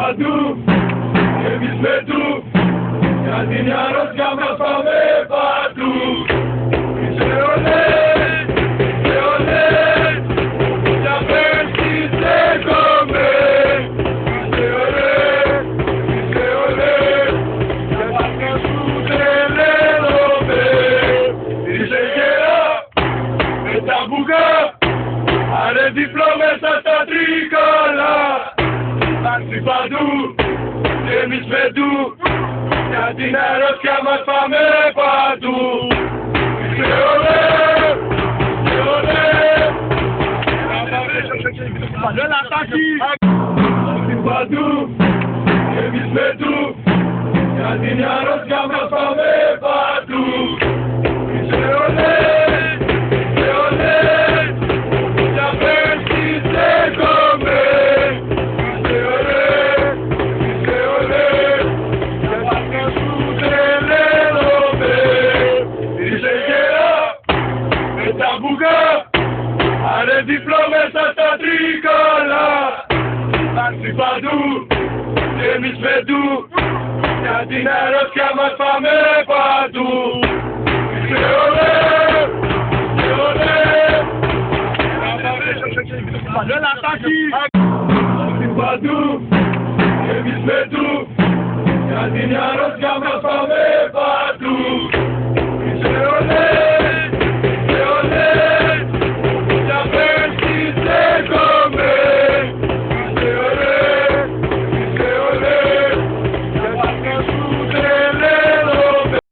παντού, εμείς με του, για την αρρώστια μας πάμε παντού. Είσαι ολέ, είσαι ολέ, για πέσεις δέχομαι. Είσαι ολέ, είσαι ολέ, για πάντα σου τρελαίνομαι. Είσαι γερά, με τα μπουγά, άρε διπλό μέσα στα τρίκαλα. Άρθει παντού, και εμείς με του, για την αρρώστια μας πάμε παντού. Είσαι ολέ, είσαι ολέ. Άρθει παντού, και εμείς με του, για την αρρώστια μας πάμε παντού. Είσαι ολέ, είσαι ολέ, για πέσεις δέχομαι. Είσαι ολέ, είσαι ολέ, για πάντα σου τρελαίνομαι. Είσαι γερά, με τα μπουγά, άρε διπλό μέσα στα τρίκαλα. Άρθει παντού, και εμείς με του, για την αρρώστια μας πάμε παντού. Είσαι ολέ, είσαι ολέ.